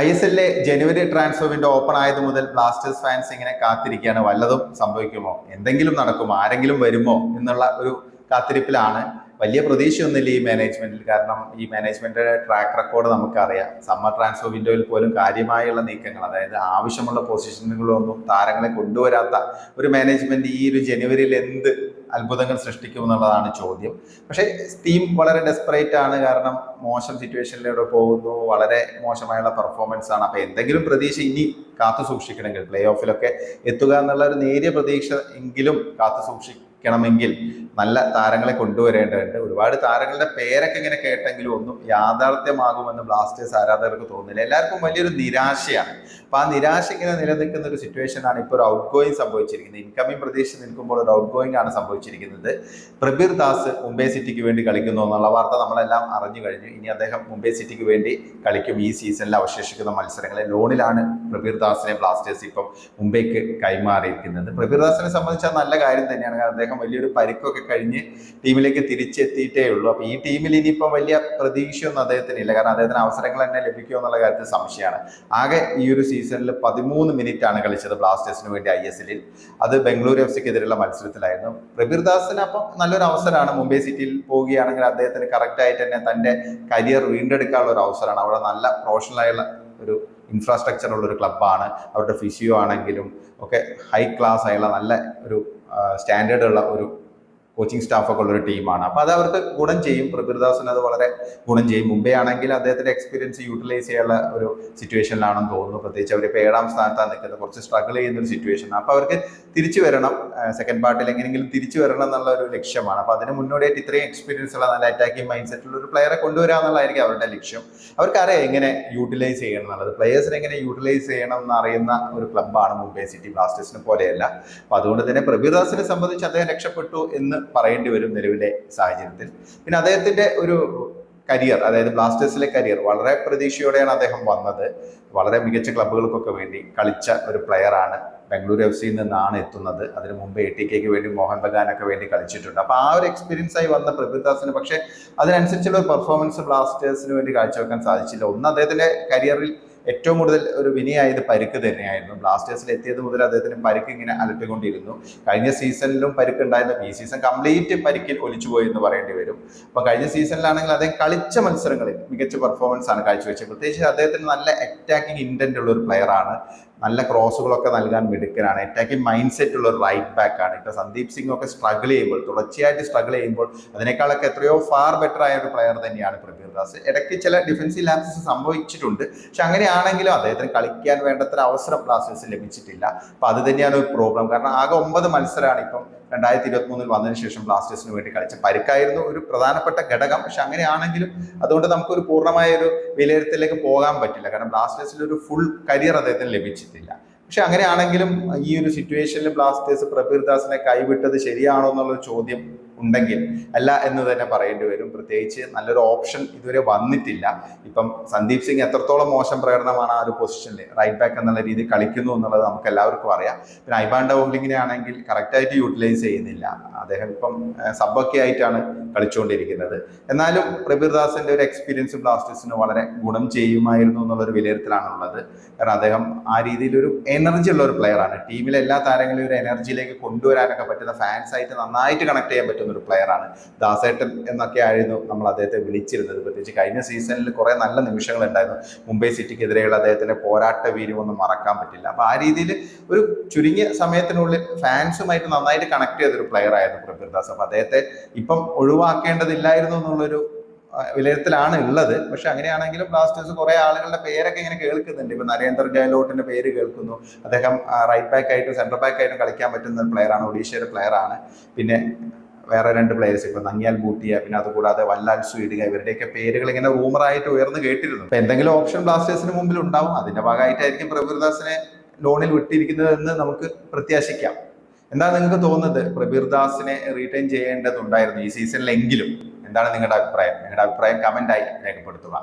ISL ജനുവരി transfer window open ആയത് മുതൽ Blasters fans ഇങ്ങനെ കാത്തിരിക്കുകയാണ്. വല്ലതും സംഭവിക്കുമോ, എന്തെങ്കിലും നടക്കുമോ, ആരെങ്കിലും വരുമോ എന്നുള്ള ഒരു കാത്തിരിപ്പിലാണ്. വലിയ പ്രതീക്ഷയൊന്നുമില്ല ഈ മാനേജ്മെന്റിൽ. കാരണം ഈ മാനേജ്മെന്റിന്റെ ട്രാക്ക് റെക്കോർഡ് നമുക്കറിയാം. സമ്മർ ട്രാൻസ്ഫർ വിൻഡോയിൽ പോലും കാര്യമായുള്ള നീക്കങ്ങൾ, അതായത് ആവശ്യമുള്ള പൊസിഷനുകളൊന്നും താരങ്ങളെ കൊണ്ടുവരാത്ത ഒരു മാനേജ്മെന്റ് ഈ ഒരു ജനുവരിയിൽ എന്ത് അത്ഭുതങ്ങൾ സൃഷ്ടിക്കും എന്നുള്ളതാണ് ചോദ്യം. പക്ഷേ ടീം വളരെ ഡെസ്പറേറ്റ് ആണ്. കാരണം മോശം സിറ്റുവേഷനിലൂടെ പോകുന്നു, വളരെ മോശമായുള്ള പെർഫോമൻസ് ആണ്. അപ്പൊ എന്തെങ്കിലും പ്രതീക്ഷ ഇനി കാത്തു സൂക്ഷിക്കണമെങ്കിൽ, പ്ലേ ഓഫിലൊക്കെ എത്തുക എന്നുള്ള ഒരു നേരിയ പ്രതീക്ഷ എങ്കിലും കാത്തു സൂക്ഷിക്കണമെങ്കിൽ നല്ല താരങ്ങളെ കൊണ്ടുവരേണ്ടതുണ്ട്. ഒരുപാട് താരങ്ങളുടെ പേരൊക്കെ ഇങ്ങനെ കേട്ടെങ്കിലും ഒന്നും യാഥാർത്ഥ്യമാകുമെന്ന് ബ്ലാസ്റ്റേഴ്സ് ആരാധകർക്ക് തോന്നുന്നില്ല. എല്ലാവർക്കും വലിയൊരു നിരാശയാണ്. അപ്പൊ ആ നിരാശ ഇങ്ങനെ നിലനിൽക്കുന്ന ഒരു സിറ്റുവേഷനാണ് ഇപ്പോൾ ഒരു ഔട്ട് ഗോയിങ് സംഭവിച്ചിരിക്കുന്നത്. ഇൻകമിംഗ് പ്രതീക്ഷ നിൽക്കുമ്പോൾ ഒരു ഔട്ട് ഗോയിങ് ആണ് സംഭവിച്ചിരിക്കുന്നത്. പ്രബീർ ദാസ് മുംബൈ സിറ്റിക്ക് വേണ്ടി കളിക്കുന്നു എന്നുള്ള വാർത്ത നമ്മളെല്ലാം അറിഞ്ഞു കഴിഞ്ഞു. ഇനി അദ്ദേഹം മുംബൈ സിറ്റിക്ക് വേണ്ടി കളിക്കും. ഈ സീസണിൽ അവശേഷിക്കുന്ന മത്സരങ്ങളിൽ ലോണിലാണ് പ്രബീർ ദാസിനെ ബ്ലാസ്റ്റേഴ്സ് ഇപ്പം മുംബൈക്ക് കൈമാറിയിരിക്കുന്നത്. പ്രബീർ ദാസിനെ സംബന്ധിച്ചാൽ നല്ല കാര്യം തന്നെയാണ്. അദ്ദേഹം വലിയൊരു പരിക്കൊക്കെ കഴിഞ്ഞ് ടീമിലേക്ക് തിരിച്ചെത്തിയിട്ടേ ഉള്ളൂ. അപ്പൊ ഈ ടീമിൽ ഇനിയിപ്പം വലിയ പ്രതീക്ഷയൊന്നും അദ്ദേഹത്തിന് ഇല്ല. കാരണം അദ്ദേഹത്തിന് അവസരങ്ങൾ തന്നെ ലഭിക്കുമോ എന്നുള്ള കാര്യത്തിൽ സംശയമാണ്. ആകെ ഈ ഒരു സീസണിൽ 13 മിനിറ്റ് ആണ് കളിച്ചത് ബ്ലാസ്റ്റേഴ്സിന് വേണ്ടി ISL. അത് ബംഗളൂരു FCക്കെതിരെയുള്ള മത്സരത്തിലായിരുന്നു. പ്രബീർ ദാസിന് അപ്പം നല്ലൊരു അവസരമാണ്. മുംബൈ സിറ്റിയിൽ പോവുകയാണെങ്കിൽ അദ്ദേഹത്തിന് കറക്റ്റ് ആയിട്ട് തന്നെ തന്റെ കരിയർ വീണ്ടെടുക്കാനുള്ള ഒരു അവസരമാണ്. അവിടെ നല്ല പ്രൊഫഷണലായുള്ള ഒരു ഇൻഫ്രാസ്ട്രക്ചർ ഉള്ള ഒരു ക്ലബ്ബാണ്. അവരുടെ ഫിസിയോ ആണെങ്കിലും ഒക്കെ ഹൈ ക്ലാസ് ആയുള്ള നല്ല ഒരു സ്റ്റാൻഡേർഡ് ഉള്ള ഒരു കോച്ചിങ് സ്റ്റാഫൊക്കെ ഉള്ളൊരു ടീമാണ്. അപ്പോൾ അത് അവർക്ക് ഗുണം ചെയ്യും. പ്രബീർ ദാസിന് അത് വളരെ ഗുണം ചെയ്യും. മുംബൈ ആണെങ്കിൽ അദ്ദേഹത്തിന്റെ എക്സ്പീരിയൻസ് യൂട്ടിലൈസ് ചെയ്യാനുള്ള ഒരു സിറ്റുവേഷനിലാണെന്ന് തോന്നുന്നു. പ്രത്യേകിച്ച് അവർ 7ാം സ്ഥാനത്താണ് നിൽക്കുന്നത്. കുറച്ച് സ്ട്രഗിൾ ചെയ്യുന്ന ഒരു സിറ്റുവേഷൻ. അപ്പോൾ അവർക്ക് തിരിച്ചു വരണം, സെക്കൻഡ് പാർട്ടിൽ എങ്ങനെയെങ്കിലും തിരിച്ചു വരണം എന്നുള്ള ഒരു ലക്ഷ്യമാണ്. അപ്പോൾ അതിന് മുന്നോടിയായിട്ട് ഇത്രയും എക്സ്പീരിയൻസ് ഉള്ള നല്ല അറ്റാക്കിംഗ് മൈൻഡ് സെറ്റുള്ള ഒരു പ്ലെയറെ കൊണ്ടുവരിക എന്നുള്ളതായിരിക്കും അവരുടെ ലക്ഷ്യം. അവർക്കറിയാം എങ്ങനെ യൂട്ടിലൈസ് ചെയ്യണം എന്നുള്ളത്. പ്ലെയേഴ്സിനെ എങ്ങനെ യൂട്ടിലൈസ് ചെയ്യണം എന്ന് അറിയുന്ന ഒരു ക്ലബ്ബാണ് മുംബൈ സിറ്റി. ബ്ലാസ്റ്റേഴ്സിനെ പോലെയല്ല. അപ്പോൾ അതുകൊണ്ട് തന്നെ പ്രബീർ ദാസിനെ സംബന്ധിച്ച് അദ്ദേഹം രക്ഷപ്പെട്ടു എന്ന് പറയേണ്ടി വരും നിലവിലെ സാഹചര്യത്തിൽ. പിന്നെ അദ്ദേഹത്തിന്റെ ഒരു കരിയർ, അതായത് ബ്ലാസ്റ്റേഴ്സിലെ കരിയർ വളരെ പ്രതീക്ഷയോടെയാണ് അദ്ദേഹം വന്നത്. വളരെ മികച്ച ക്ലബ്ബുകൾക്കൊക്കെ വേണ്ടി കളിച്ച ഒരു പ്ലെയറാണ്. ബംഗളൂരു FCയിൽ നിന്നാണ് എത്തുന്നത്. അതിന് മുമ്പ് ATKക്ക് വേണ്ടി മോഹൻ ബഗാനൊക്കെ വേണ്ടി കളിച്ചിട്ടുണ്ട്. അപ്പോൾ ആ ഒരു എക്സ്പീരിയൻസ് ആയി വന്ന പ്രബീർ ദാസിന് പക്ഷേ അതിനനുസരിച്ചുള്ള ഒരു പെർഫോമൻസ് ബ്ലാസ്റ്റേഴ്സിന് വേണ്ടി കാഴ്ചവെക്കാൻ സാധിച്ചില്ല. ഒന്ന്, അദ്ദേഹത്തിന്റെ കരിയറിൽ ഏറ്റവും കൂടുതൽ ഒരു വിനയായത് പരിക്ക് തന്നെയായിരുന്നു. ബ്ലാസ്റ്റേഴ്സിൽ എത്തിയത് മുതൽ അദ്ദേഹത്തിന് പരിക്ക് ഇങ്ങനെ അലട്ടിക്കൊണ്ടിരുന്നു. കഴിഞ്ഞ സീസണിലും പരിക്ക് ഉണ്ടായിരുന്നു. ഈ സീസൺ കംപ്ലീറ്റ് പരിക്കിൽ ഒലിച്ചുപോയി എന്ന് പറയേണ്ടി വരും. അപ്പൊ കഴിഞ്ഞ സീസണിലാണെങ്കിൽ അദ്ദേഹം കളിച്ച മത്സരങ്ങളിൽ മികച്ച പെർഫോമൻസ് ആണ് കാഴ്ചവെച്ചത്. പ്രത്യേകിച്ച് അദ്ദേഹത്തിന് നല്ല അറ്റാക്കിംഗ് ഇന്റന്റ് ഉള്ള ഒരു പ്ലെയർ ആണ്. നല്ല ക്രോസുകളൊക്കെ നൽകാൻ മിടുക്കനാണ്. അറ്റാക്കിംഗ് മൈൻഡ് സെറ്റ് ഉള്ള ഒരു റൈറ്റ് ബാക്ക് ആണ്. ഇപ്പൊ സന്ദീപ് സിംഗ് ഒക്കെ സ്ട്രഗിൾ ചെയ്യുമ്പോൾ, തുടർച്ചയായിട്ട് സ്ട്രഗിൾ ചെയ്യുമ്പോൾ അതിനേക്കാളൊക്കെ എത്രയോ ഫാർ ബെറ്റർ ആയ ഒരു പ്ലെയർ തന്നെയാണ് പ്രബീർ ദാസ്. ഇടയ്ക്ക് ചില ഡിഫൻസീവ് ലാപ്സസ് സംഭവിച്ചിട്ടുണ്ട്. പക്ഷെ അങ്ങനെയാണെങ്കിലും അദ്ദേഹത്തിന് കളിക്കാൻ വേണ്ടത്ര അവസരം ബ്ലാസ്റ്റേഴ്സ് ലഭിച്ചിട്ടില്ല. അപ്പൊ അത് തന്നെയാണ് ഒരു പ്രോബ്ലം. കാരണം ആകെ 9 മത്സരമാണ് ഇപ്പം 2023 വന്നതിന് ശേഷം ബ്ലാസ്റ്റേഴ്സിന് വേണ്ടി കളിച്ച. പരിക്കായിരുന്നു ഒരു പ്രധാനപ്പെട്ട ഘടകം. പക്ഷെ അങ്ങനെയാണെങ്കിലും അതുകൊണ്ട് നമുക്കൊരു പൂർണ്ണമായ ഒരു വിലയിരുത്തലിലേക്ക് പോകാൻ പറ്റില്ല. കാരണം ബ്ലാസ്റ്റേഴ്സിൽ ഒരു ഫുൾ കരിയർ അദ്ദേഹത്തിന് ലഭിച്ചിട്ടില്ല. പക്ഷെ അങ്ങനെയാണെങ്കിലും ഈ ഒരു സിറ്റുവേഷനിൽ ബ്ലാസ്റ്റേഴ്സ് പ്രബീർ ദാസിനെ കൈവിട്ടത് ശരിയാണോ എന്നുള്ളൊരു ചോദ്യം ഉണ്ടെങ്കിൽ അല്ല എന്ന് തന്നെ പറയേണ്ടി വരും. പ്രത്യേകിച്ച് നല്ലൊരു ഓപ്ഷൻ ഇതുവരെ വന്നിട്ടില്ല. ഇപ്പം സന്ദീപ് സിംഗ് എത്രത്തോളം മോശം പ്രകടനമാണ് ആ ഒരു പൊസിഷനിൽ റൈറ്റ് ബാക്ക് എന്നുള്ള രീതിയിൽ കളിക്കുന്നു എന്നുള്ളത് നമുക്ക് എല്ലാവർക്കും അറിയാം. പിന്നെ ഐബാൻ ഡോംഗ്ലിങ്ങിനെ ആണെങ്കിൽ കറക്റ്റായിട്ട് യൂട്ടിലൈസ് ചെയ്യുന്നില്ല. അദ്ദേഹം ഇപ്പം സബ്ബൊക്കെ ആയിട്ടാണ് കളിച്ചുകൊണ്ടിരിക്കുന്നത്. എന്നാലും പ്രബീർ ദാസിന്റെ ഒരു എക്സ്പീരിയൻസ് ബ്ലാസ്റ്റേഴ്സിന് വളരെ ഗുണം ചെയ്യുമായിരുന്നു എന്നുള്ളൊരു വിലയിരുത്തലാണുള്ളത്. കാരണം അദ്ദേഹം ആ രീതിയിലൊരു എനർജി ഉള്ള ഒരു പ്ലെയർ ആണ്. ടീമിലെ എല്ലാ താരങ്ങളെയും ഒരു എനർജിയിലേക്ക് കൊണ്ടുവരാനൊക്കെ പറ്റുന്ന, ഫാൻസ് ആയിട്ട് നന്നായിട്ട് കണക്ട് ചെയ്യാൻ പറ്റുന്ന ഒരു പ്ലെയർ ആണ്. ദാസേട്ടൻ എന്നൊക്കെ ആയിരുന്നു നമ്മൾ അദ്ദേഹത്തെ വിളിച്ചിരുന്നത്. പ്രത്യേകിച്ച് കഴിഞ്ഞ സീസണിൽ കുറെ നല്ല നിമിഷങ്ങൾ ഉണ്ടായിരുന്നു. മുംബൈ സിറ്റിക്കെതിരെയുള്ള അദ്ദേഹത്തിന്റെ പോരാട്ട വീര്യം ഒന്നും മറക്കാൻ പറ്റില്ല. അപ്പൊ ആ രീതിയിൽ ഒരു ചുരുങ്ങിയ സമയത്തിനുള്ളിൽ ഫാൻസുമായിട്ട് നന്നായിട്ട് കണക്ട് ചെയ്തൊരു പ്ലെയർ ആയിരുന്നു പ്രബീർ ദാസ്. അപ്പൊ അദ്ദേഹത്തെ ഇപ്പം ഒഴിവാക്കേണ്ടതില്ലായിരുന്നു എന്നുള്ളൊരു വിലയിരുത്തലാണ് ഉള്ളത്. പക്ഷെ അങ്ങനെയാണെങ്കിലും ബ്ലാസ്റ്റേഴ്സ് കുറെ ആളുകളുടെ പേരൊക്കെ ഇങ്ങനെ കേൾക്കുന്നുണ്ട്. ഇപ്പൊ നരേന്ദ്ര ഗെഹ്ലോട്ടിന്റെ പേര് കേൾക്കുന്നു. അദ്ദേഹം റൈറ്റ് ബാക്ക് ആയിട്ടും സെന്റർ ബാക്ക് ആയിട്ടും കളിക്കാൻ പറ്റുന്ന ഒരു പ്ലെയർ ആണ്. ഒഡീഷയുടെ പ്ലെയർ ആണ്. പിന്നെ വേറെ 2 പ്ലേയേഴ്സ്, ഇപ്പൊ നങ്ങിയാൽ ബൂട്ടിയ, പിന്നെ അതുകൂടാതെ വല്ലാൽ സ്വീഡിക, ഇവരുടെയൊക്കെ പേരുകൾ ഇങ്ങനെ റൂമറായിട്ട് ഉയർന്നു കേട്ടിരുന്നു. അപ്പൊ എന്തെങ്കിലും ഓപ്ഷൻ ബ്ലാസ്റ്റേഴ്സിന് മുമ്പിൽ ഉണ്ടാവും. അതിന്റെ ഭാഗമായിട്ടായിരിക്കും പ്രബീർ ദാസിനെ ലോണിൽ വിട്ടിരിക്കുന്നത് എന്ന് നമുക്ക് പ്രത്യാശിക്കാം. എന്താ നിങ്ങൾക്ക് തോന്നുന്നത്? പ്രബീർ ദാസിനെ റീറ്റെയിൻ ചെയ്യേണ്ടതുണ്ടായിരുന്നു ഈ സീസണിലെങ്കിലും? എന്താണ് നിങ്ങളുടെ അഭിപ്രായം? നിങ്ങളുടെ അഭിപ്രായം കമന്റായി രേഖപ്പെടുത്തുക.